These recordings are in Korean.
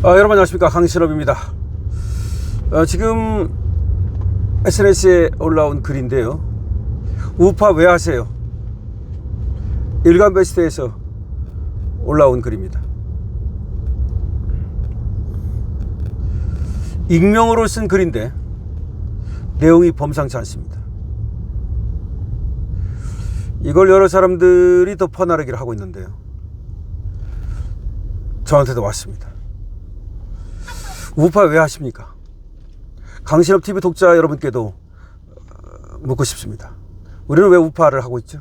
여러분 안녕하십니까, 강신업입니다. 지금 SNS에 올라온 글인데요, 우파 왜 하세요? 일간베스트에서 올라온 글입니다. 익명으로 쓴 글인데 내용이 범상치 않습니다. 이걸 여러 사람들이 더 퍼나르기를 하고 있는데요, 저한테도 왔습니다. 우파 왜 하십니까? 강신업TV 독자 여러분께도 묻고 싶습니다. 우리는 왜 우파를 하고 있죠?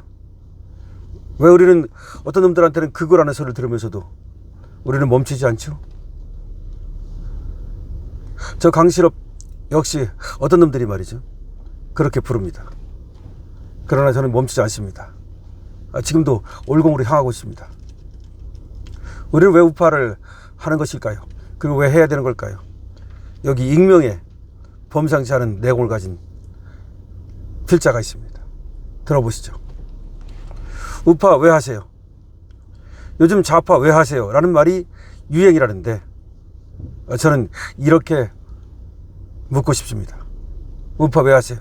왜 우리는 어떤 놈들한테는 그거라는 소리를 들으면서도 우리는 멈추지 않죠? 저 강신업 역시 어떤 놈들이 말이죠, 그렇게 부릅니다. 그러나 저는 멈추지 않습니다. 지금도 올공으로 향하고 있습니다. 우리는 왜 우파를 하는 것일까요? 그리고 왜 해야 되는 걸까요? 여기 익명에 범상치 않은 내용을 가진 글자가 있습니다. 들어보시죠. 우파 왜 하세요? 요즘 좌파 왜 하세요? 라는 말이 유행이라는데 저는 이렇게 묻고 싶습니다. 우파 왜 하세요?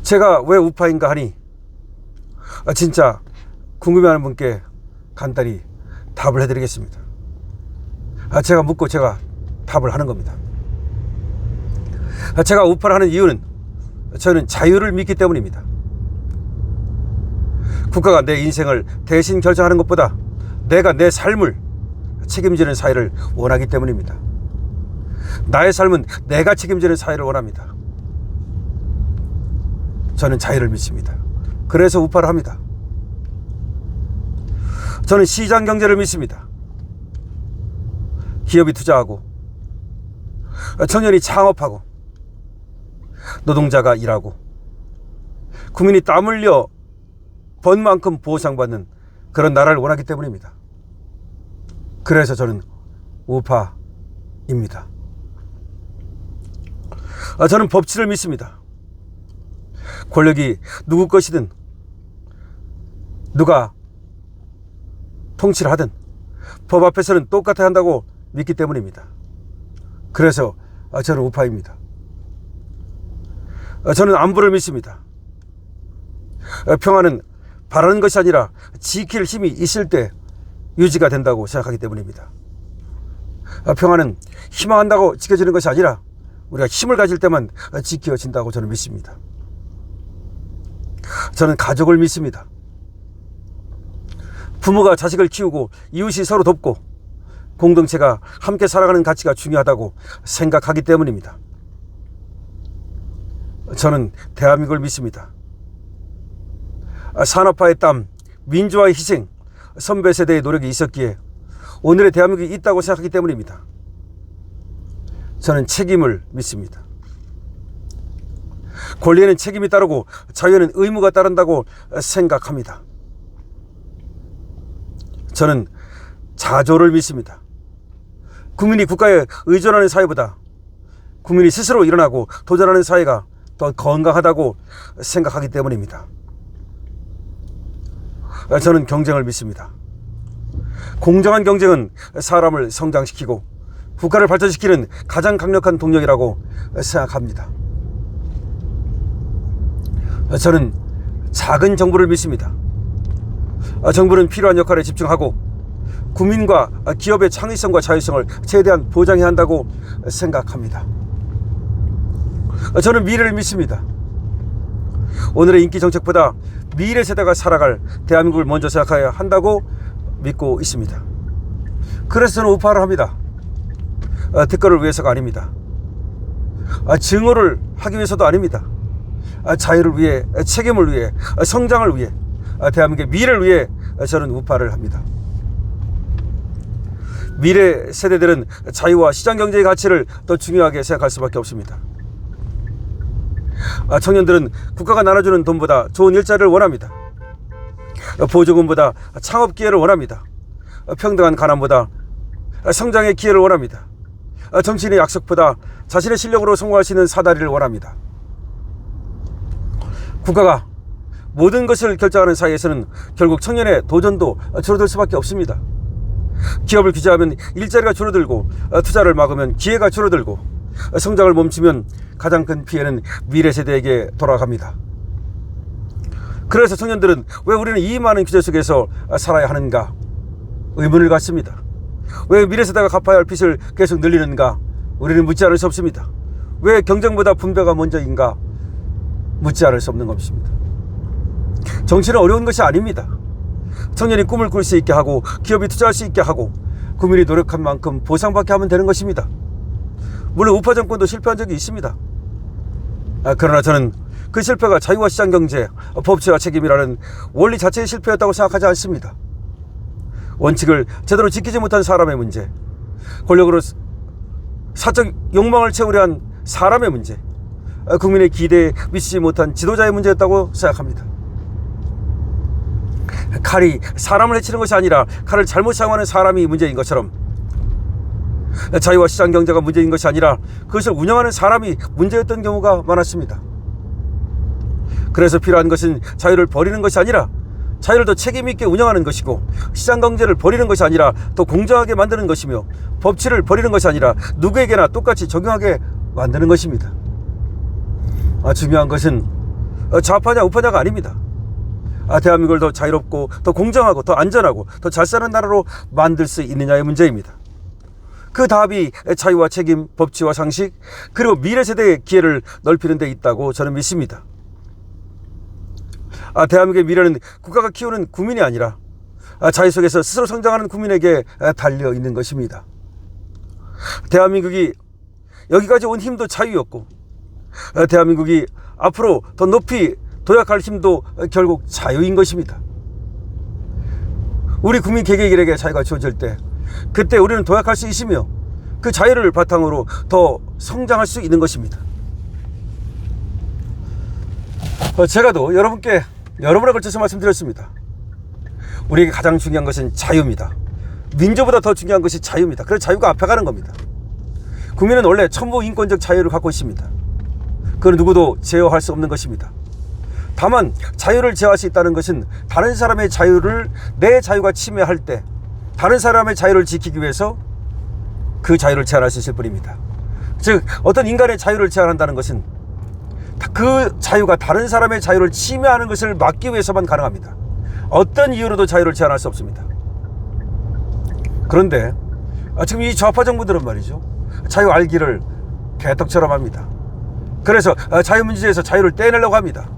제가 왜 우파인가 하니 진짜 궁금해하는 분께 간단히 답을 해드리겠습니다. 제가 묻고 제가 답을 하는 겁니다. 제가 우파를 하는 이유는 저는 자유를 믿기 때문입니다. 국가가 내 인생을 대신 결정하는 것보다 내가 내 삶을 책임지는 사회를 원하기 때문입니다. 나의 삶은 내가 책임지는 사회를 원합니다. 저는 자유를 믿습니다. 그래서 우파를 합니다. 저는 시장 경제를 믿습니다. 기업이 투자하고 청년이 창업하고 노동자가 일하고 국민이 땀 흘려 번 만큼 보상받는 그런 나라를 원하기 때문입니다. 그래서 저는 우파입니다. 저는 법치를 믿습니다. 권력이 누구 것이든 누가 통치를 하든 법 앞에서는 똑같아야 한다고 믿기 때문입니다. 그래서 저는 우파입니다. 저는 안보를 믿습니다. 평화는 바라는 것이 아니라 지킬 힘이 있을 때 유지가 된다고 생각하기 때문입니다. 평화는 희망한다고 지켜지는 것이 아니라 우리가 힘을 가질 때만 지켜진다고 저는 믿습니다. 저는 가족을 믿습니다. 부모가 자식을 키우고 이웃이 서로 돕고 공동체가 함께 살아가는 가치가 중요하다고 생각하기 때문입니다. 저는 대한민국을 믿습니다. 산업화의 땀, 민주화의 희생, 선배 세대의 노력이 있었기에 오늘의 대한민국이 있다고 생각하기 때문입니다. 저는 책임을 믿습니다. 권리에는 책임이 따르고 자유에는 의무가 따른다고 생각합니다. 저는 자조를 믿습니다. 국민이 국가에 의존하는 사회보다 국민이 스스로 일어나고 도전하는 사회가 더 건강하다고 생각하기 때문입니다. 저는 경쟁을 믿습니다. 공정한 경쟁은 사람을 성장시키고 국가를 발전시키는 가장 강력한 동력이라고 생각합니다. 저는 작은 정부를 믿습니다. 정부는 필요한 역할에 집중하고 국민과 기업의 창의성과 자율성을 최대한 보장해야 한다고 생각합니다. 저는 미래를 믿습니다. 오늘의 인기 정책보다 미래 세대가 살아갈 대한민국을 먼저 생각해야 한다고 믿고 있습니다. 그래서 저는 우파를 합니다. 특권을 위해서가 아닙니다. 증오를 하기 위해서도 아닙니다. 자유를 위해, 책임을 위해, 성장을 위해, 대한민국의 미래를 위해 저는 우파를 합니다. 미래 세대들은 자유와 시장경제의 가치를 더 중요하게 생각할 수밖에 없습니다. 청년들은 국가가 나눠주는 돈보다 좋은 일자리를 원합니다. 보조금보다 창업 기회를 원합니다. 평등한 가난보다 성장의 기회를 원합니다. 정치인의 약속보다 자신의 실력으로 성공할 수 있는 사다리를 원합니다. 국가가 모든 것을 결정하는 사회에서는 결국 청년의 도전도 줄어들 수밖에 없습니다. 기업을 규제하면 일자리가 줄어들고 투자를 막으면 기회가 줄어들고 성장을 멈추면 가장 큰 피해는 미래 세대에게 돌아갑니다. 그래서 청년들은 왜 우리는 이 많은 규제 속에서 살아야 하는가 의문을 갖습니다. 왜 미래 세대가 갚아야 할 빚을 계속 늘리는가 우리는 묻지 않을 수 없습니다. 왜 경쟁보다 분배가 먼저인가 묻지 않을 수 없는 것입니다. 정치는 어려운 것이 아닙니다. 청년이 꿈을 꿀 수 있게 하고 기업이 투자할 수 있게 하고 국민이 노력한 만큼 보상받게 하면 되는 것입니다. 물론 우파 정권도 실패한 적이 있습니다. 그러나 저는 그 실패가 자유와 시장경제, 법치와 책임이라는 원리 자체의 실패였다고 생각하지 않습니다. 원칙을 제대로 지키지 못한 사람의 문제, 권력으로 사적 욕망을 채우려 한 사람의 문제, 국민의 기대에 미치지 못한 지도자의 문제였다고 생각합니다. 칼이 사람을 해치는 것이 아니라 칼을 잘못 사용하는 사람이 문제인 것처럼 자유와 시장 경제가 문제인 것이 아니라 그것을 운영하는 사람이 문제였던 경우가 많았습니다. 그래서 필요한 것은 자유를 버리는 것이 아니라 자유를 더 책임 있게 운영하는 것이고 시장 경제를 버리는 것이 아니라 더 공정하게 만드는 것이며 법치를 버리는 것이 아니라 누구에게나 똑같이 적용하게 만드는 것입니다. 중요한 것은 좌파냐 우파냐가 아닙니다. 대한민국을 더 자유롭고 더 공정하고 더 안전하고 더 잘 사는 나라로 만들 수 있느냐의 문제입니다. 그 답이 자유와 책임, 법치와 상식, 그리고 미래 세대의 기회를 넓히는 데 있다고 저는 믿습니다. 대한민국의 미래는 국가가 키우는 국민이 아니라 자유 속에서 스스로 성장하는 국민에게 달려 있는 것입니다. 대한민국이 여기까지 온 힘도 자유였고 대한민국이 앞으로 더 높이 도약할 힘도 결국 자유인 것입니다. 우리 국민 개개인에게 자유가 주어질 때 그때 우리는 도약할 수 있으며 그 자유를 바탕으로 더 성장할 수 있는 것입니다. 제가도 여러분에 걸쳐서 말씀드렸습니다. 우리에게 가장 중요한 것은 자유입니다. 민주보다 더 중요한 것이 자유입니다. 그래서 자유가 앞에 가는 겁니다. 국민은 원래 천부 인권적 자유를 갖고 있습니다. 그건 누구도 제어할 수 없는 것입니다. 다만 자유를 제어할 수 있다는 것은 다른 사람의 자유를 내 자유가 침해할 때 다른 사람의 자유를 지키기 위해서 그 자유를 제한할 수 있을 뿐입니다. 즉 어떤 인간의 자유를 제한한다는 것은 그 자유가 다른 사람의 자유를 침해하는 것을 막기 위해서만 가능합니다. 어떤 이유로도 자유를 제한할 수 없습니다. 그런데 지금 이 좌파 정부들은 말이죠, 자유 알기를 개떡처럼 합니다. 그래서 자유민주주의에서 자유를 떼내려고 합니다.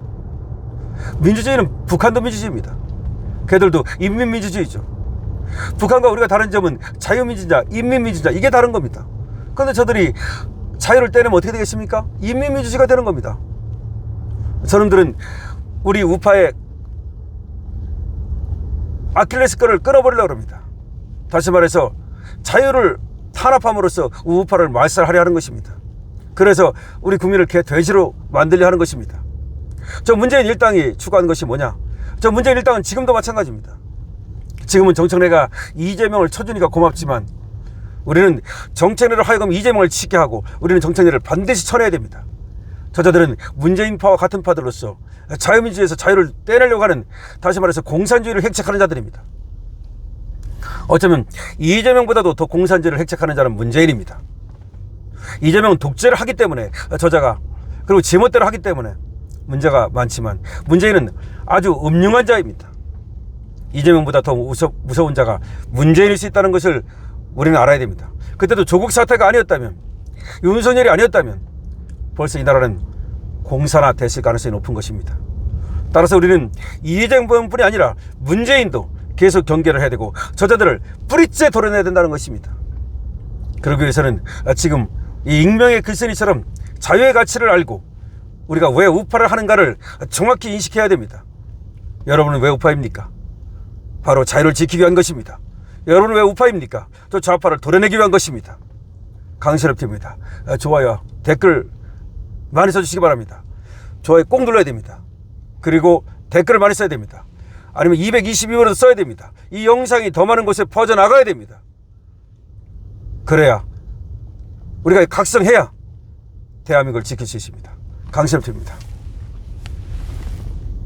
민주주의는 북한도 민주주의입니다. 걔들도 인민민주주의죠. 북한과 우리가 다른 점은 자유민주주의자, 인민민주주의자 이게 다른 겁니다. 그런데 저들이 자유를 떼내면 어떻게 되겠습니까? 인민민주주의가 되는 겁니다. 저놈들은 우리 우파의 아킬레스건을 끊어버리려고 합니다. 다시 말해서 자유를 탄압함으로써 우파를 말살하려 하는 것입니다. 그래서 우리 국민을 개돼지로 만들려 하는 것입니다. 저 문재인 일당이 추구하는 것이 뭐냐? 저 문재인 일당은 지금도 마찬가지입니다. 지금은 정청래가 이재명을 쳐주니까 고맙지만 우리는 정청래를 하여금 이재명을 치게 하고 우리는 정청래를 반드시 쳐내야 됩니다. 저자들은 문재인파와 같은 파들로서 자유민주주의에서 자유를 떼내려고 하는, 다시 말해서 공산주의를 획책하는 자들입니다. 어쩌면 이재명보다도 더 공산주의를 획책하는 자는 문재인입니다. 이재명은 독재를 하기 때문에 저자가, 그리고 제멋대로 하기 때문에 문제가 많지만 문재인은 아주 음흉한 자입니다. 이재명보다 더 무서운 자가 문재인일 수 있다는 것을 우리는 알아야 됩니다. 그때도 조국 사태가 아니었다면, 윤석열이 아니었다면 벌써 이 나라는 공산화됐을 가능성이 높은 것입니다. 따라서 우리는 이재명뿐이 아니라 문재인도 계속 경계를 해야 되고 저자들을 뿌리째 도려내야 된다는 것입니다. 그러기 위해서는 지금 이 익명의 글쓴이처럼 자유의 가치를 알고 우리가 왜 우파를 하는가를 정확히 인식해야 됩니다. 여러분은 왜 우파입니까? 바로 자유를 지키기 위한 것입니다. 여러분은 왜 우파입니까? 또 좌파를 도려내기 위한 것입니다. 강신업TV입니다. 좋아요, 댓글 많이 써주시기 바랍니다. 좋아요 꼭 눌러야 됩니다. 그리고 댓글을 많이 써야 됩니다. 아니면 222번으로 써야 됩니다. 이 영상이 더 많은 곳에 퍼져나가야 됩니다. 그래야 우리가 각성해야 대한민국을 지킬 수 있습니다. 강신업TV입니다.